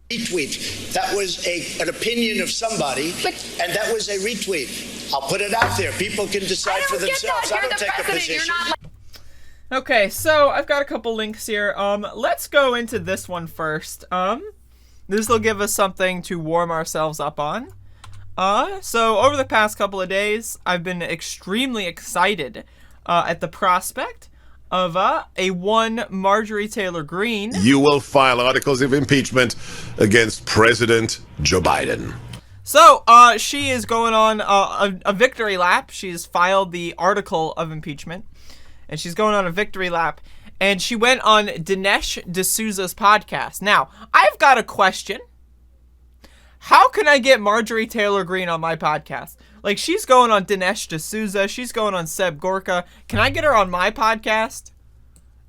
Retweet. That was an opinion of somebody, and that was a retweet. I'll put it out there. People can decide for themselves. I don't take a position. Okay, so I've got a couple links here. Let's go into this one first. This will give us something to warm ourselves up on. So over the past couple of days, I've been extremely excited at the prospect of a one Marjorie Taylor Greene. You will file articles of impeachment against President Joe Biden. So, she is going on a victory lap. She's filed the article of impeachment, and she's going on a victory lap, and she went on Dinesh D'Souza's podcast. Now, I've got a question. How can I get Marjorie Taylor Greene on my podcast? Like, she's going on Dinesh D'Souza. She's going on Seb Gorka. Can I get her on my podcast?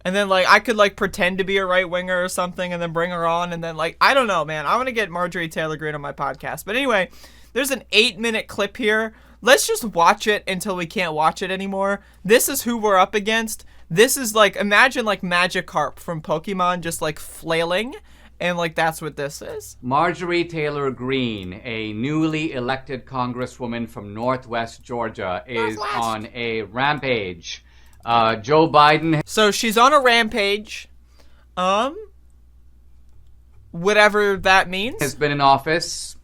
And then, like, I could, like, pretend to be a right-winger or something and then bring her on. And then, like, I don't know, man. I want to get Marjorie Taylor Greene on my podcast. But anyway, there's an 8-minute clip here. Let's just watch it until we can't watch it anymore. This is who we're up against. This is, like, imagine, like, Magikarp from Pokemon just, like, flailing. And, like, that's what this is. Marjorie Taylor Greene, a newly elected congresswoman from Northwest Georgia, is on a rampage. Joe Biden... So she's on a rampage. Whatever that means. ...has been in office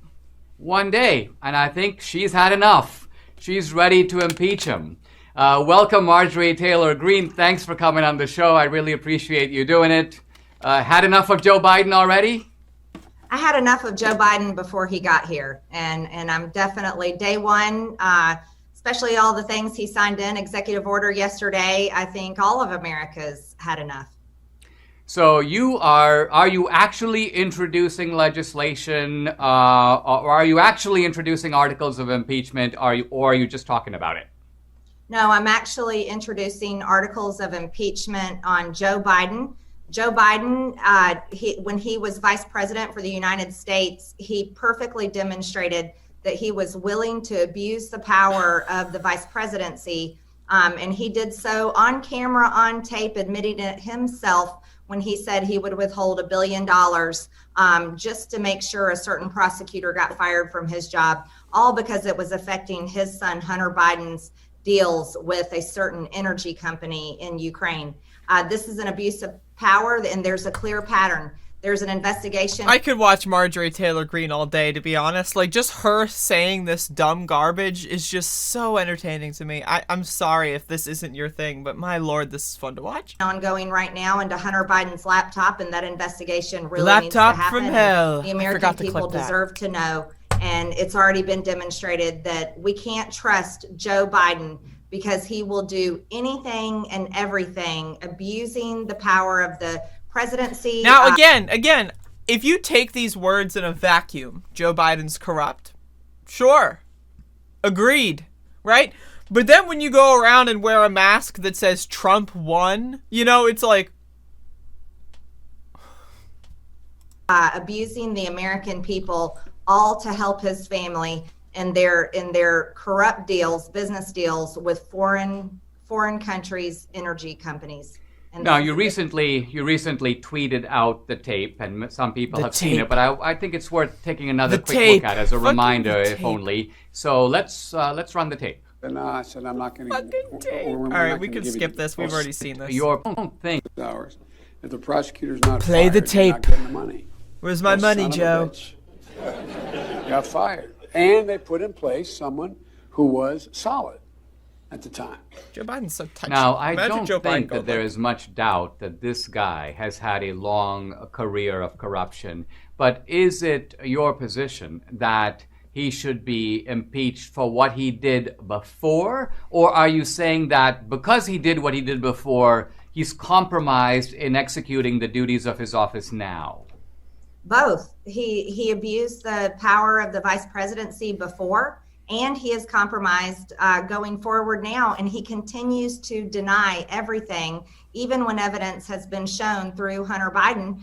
one day, and I think she's had enough. She's ready to impeach him. Welcome, Marjorie Taylor Greene. Thanks for coming on the show. I really appreciate you doing it. Had enough of Joe Biden already? I had enough of Joe Biden before he got here. And I'm definitely day one, especially all the things he signed in, executive order yesterday. I think all of America's had enough. So are you actually introducing legislation, or are you actually introducing articles of impeachment, or are you just talking about it? No, I'm actually introducing articles of impeachment on Joe Biden. Joe Biden, when he was vice president for the United States, he perfectly demonstrated that he was willing to abuse the power of the vice presidency. And he did so on camera, on tape, admitting it himself when he said he would withhold $1 billion just to make sure a certain prosecutor got fired from his job, all because it was affecting his son, Hunter Biden's deals with a certain energy company in Ukraine. This is an abuse of power, and there's a clear pattern. There's an investigation. I could watch Marjorie Taylor Greene all day, to be honest. Like, just her saying this dumb garbage is just so entertaining to me. I'm sorry if this isn't your thing, but my lord, this is fun to watch. Ongoing right now into Hunter Biden's laptop, and that investigation really laptop needs to happen. From hell. The American people deserve to know, and it's already been demonstrated that we can't trust Joe Biden because he will do anything and everything, abusing the power of the presidency. Now, again, if you take these words in a vacuum, Joe Biden's corrupt. Sure. Agreed. Right? But then when you go around and wear a mask that says Trump won, you know, it's like... abusing the American people, all to help his family in their corrupt deals, business deals with foreign countries' energy companies. And now, you recently tweeted out the tape, and some people have seen it, but I think it's worth taking another quick look at as a reminder, if only. So let's run the tape. Then I said I'm not going to. All right, we can skip this. We've already seen this. Your thing. Hours. If the prosecutor's not play fired, the tape. You're not getting the money. Where's my money, Joe? Got fired, and they put in place someone who was solid at the time. Joe Biden's so touchy. Now, I don't think that there is much doubt that this guy has had a long career of corruption. But is it your position that he should be impeached for what he did before? Or are you saying that because he did what he did before, he's compromised in executing the duties of his office now? Both. He abused the power of the vice presidency before, and he is compromised going forward now, and he continues to deny everything, even when evidence has been shown through Hunter Biden.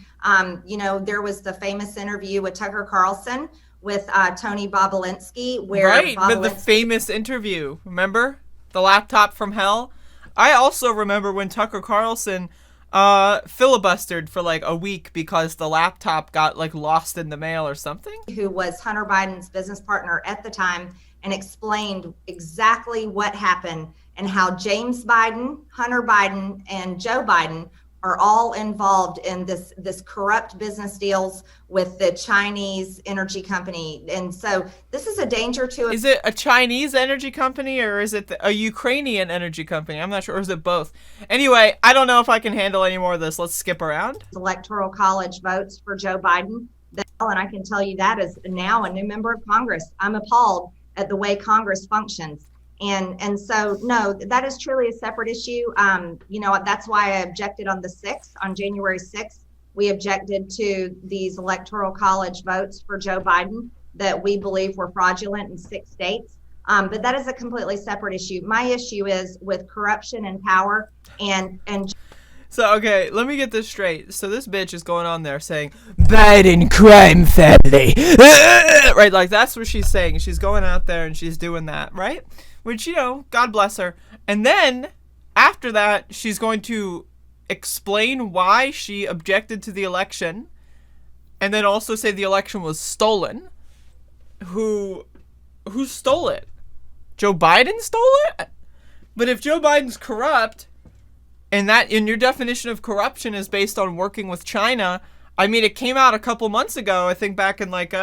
You know, there was the famous interview with Tucker Carlson with Tony Bobulinski, where right, but the famous interview, remember? The laptop from hell? I also remember when Tucker Carlson filibustered for like a week because the laptop got like lost in the mail or something. Who was Hunter Biden's business partner at the time, and explained exactly what happened and how James Biden, Hunter Biden, and Joe Biden are all involved in this corrupt business deals with the Chinese energy company. And so this is a danger to... Is it a Chinese energy company or is it a Ukrainian energy company? I'm not sure. Or is it both? Anyway, I don't know if I can handle any more of this. Let's skip around. Electoral college votes for Joe Biden. And I can tell you that as now a new member of Congress, I'm appalled at the way Congress functions. And so, no, that is truly a separate issue. That's why I objected on January 6th. We objected to these electoral college votes for Joe Biden that we believe were fraudulent in 6 states. But that is a completely separate issue. My issue is with corruption and power and So, okay, let me get this straight. So this bitch is going on there saying, Biden crime family. Right, like that's what she's saying. She's going out there and she's doing that, right? Which, God bless her. And then, after that, she's going to explain why she objected to the election. And then also say the election was stolen. Who stole it? Joe Biden stole it? But if Joe Biden's corrupt... And that, in your definition of corruption, is based on working with China. I mean, it came out a couple months ago, I think back in like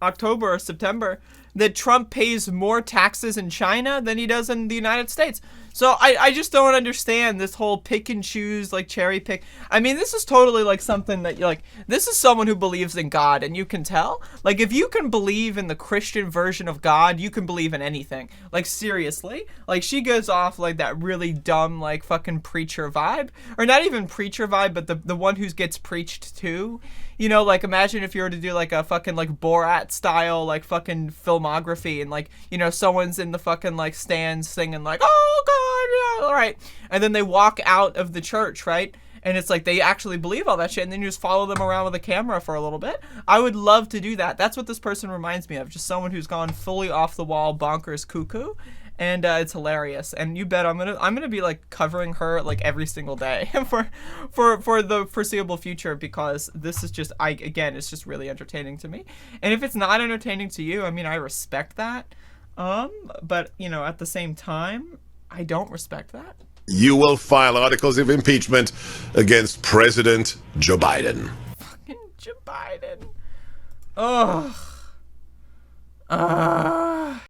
October or September, that Trump pays more taxes in China than he does in the United States. So I just don't understand this whole pick and choose, like cherry pick. I mean, this is totally like something that this is someone who believes in God, and you can tell. Like, if you can believe in the Christian version of God, you can believe in anything. Like, seriously. Like, she goes off like that really dumb, like, fucking preacher vibe. Or not even preacher vibe, but the one who gets preached to. Like, imagine if you were to do, like, a fucking, like, Borat style, like, fucking filmography, and, like, someone's in the fucking, like, stands singing, like, oh, God, yeah, all right. And then they walk out of the church, right? And it's like they actually believe all that shit, and then you just follow them around with a camera for a little bit. I would love to do that. That's what this person reminds me of. Just someone who's gone fully off the wall, bonkers, cuckoo. And it's hilarious, and you bet I'm gonna be like covering her like every single day for the foreseeable future, because this is just it's just really entertaining to me. And if it's not entertaining to you, I mean, I respect that, but at the same time, I don't respect that. You will file articles of impeachment against President Joe Biden. Fucking Joe Biden. Ugh.